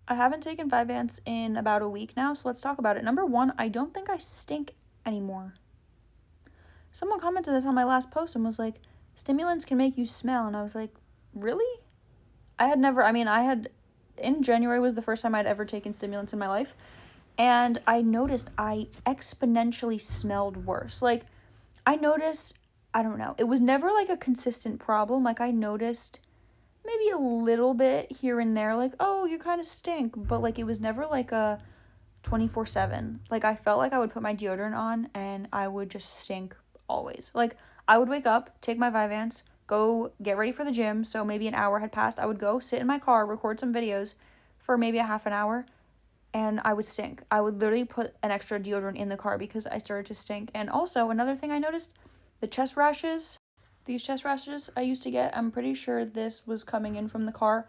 I haven't taken vyvanse in about a week now, so let's talk about it. Number one, I don't think I stink anymore. Someone commented this on my last post and was like, stimulants can make you smell. And I was like, really? In January was the first time I'd ever taken stimulants in my life. And I noticed I exponentially smelled worse. Like, I noticed, I don't know, it was never like a consistent problem. Like, I noticed maybe a little bit here and there, like, oh, you kind of stink. But, like, it was never like a 24/7. Like, I felt like I would put my deodorant on and I would just stink always. Like, I would wake up, take my vyvanse, go get ready for the gym. So maybe an hour had passed. I would go sit in my car, record some videos for maybe a half an hour, and I would stink. I would literally put an extra deodorant in the car because I started to stink. And also, another thing I noticed, the chest rashes. These chest rashes I used to get, I'm pretty sure this was coming in from the car.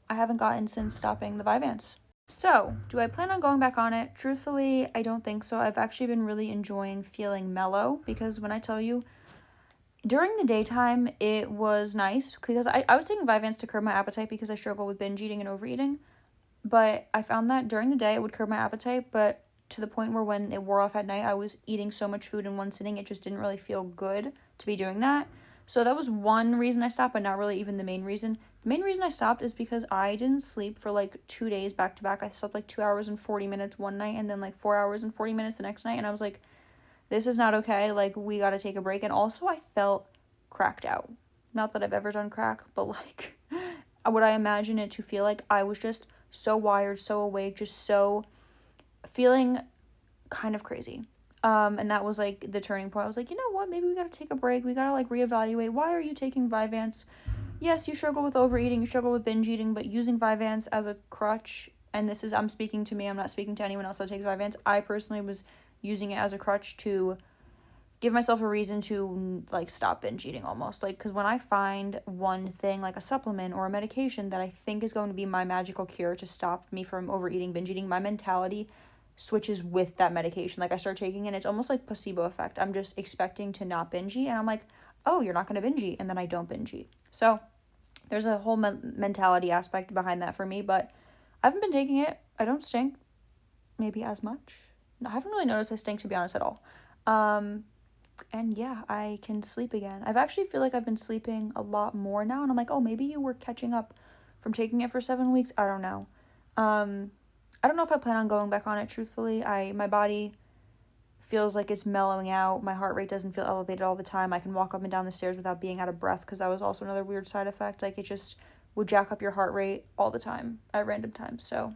I haven't gotten since stopping the vyvanse. So, do I plan on going back on it? Truthfully, I don't think so. I've actually been really enjoying feeling mellow because when I tell you, during the daytime, it was nice because I was taking vyvanse to curb my appetite because I struggle with binge eating and overeating. But I found that during the day, it would curb my appetite, but to the point where when it wore off at night, I was eating so much food in one sitting, it just didn't really feel good to be doing that. So that was one reason I stopped, but not really even the main reason. The main reason I stopped is because I didn't sleep for like 2 days back to back. I slept like 2 hours and 40 minutes one night and then like 4 hours and 40 minutes the next night. And I was like, this is not okay. Like, we got to take a break. And also, I felt cracked out. Not that I've ever done crack, but like, would I imagine it to feel like I was just so wired, so awake, just so feeling kind of crazy. And that was like the turning point. I was like, you know what? Maybe we gotta take a break. We gotta like reevaluate. Why are you taking vyvanse? Yes, you struggle with overeating, you struggle with binge eating, but using vyvanse as a crutch, and this is, I'm speaking to me, I'm not speaking to anyone else that takes vyvanse. I personally was using it as a crutch to give myself a reason to like stop binge eating almost, like, because when I find one thing like a supplement or a medication that I think is going to be my magical cure to stop me from overeating, binge eating, my mentality switches with that medication. Like, I start taking it, it's almost like placebo effect. I'm just expecting to not binge eat and I'm like, oh, you're not going to binge eat, and then I don't binge eat. So there's a whole mentality aspect behind that for me, but I haven't been taking it. I don't stink maybe as much. I haven't really noticed I stink, to be honest, at all. And yeah, I can sleep again. I've actually feel like I've been sleeping a lot more now, and I'm like, oh, maybe you were catching up from taking it for 7 weeks. I don't know. I don't know if I plan on going back on it, truthfully. My body feels like it's mellowing out. My heart rate doesn't feel elevated all the time. I can walk up and down the stairs without being out of breath, because that was also another weird side effect. Like, it just would jack up your heart rate all the time at random times. So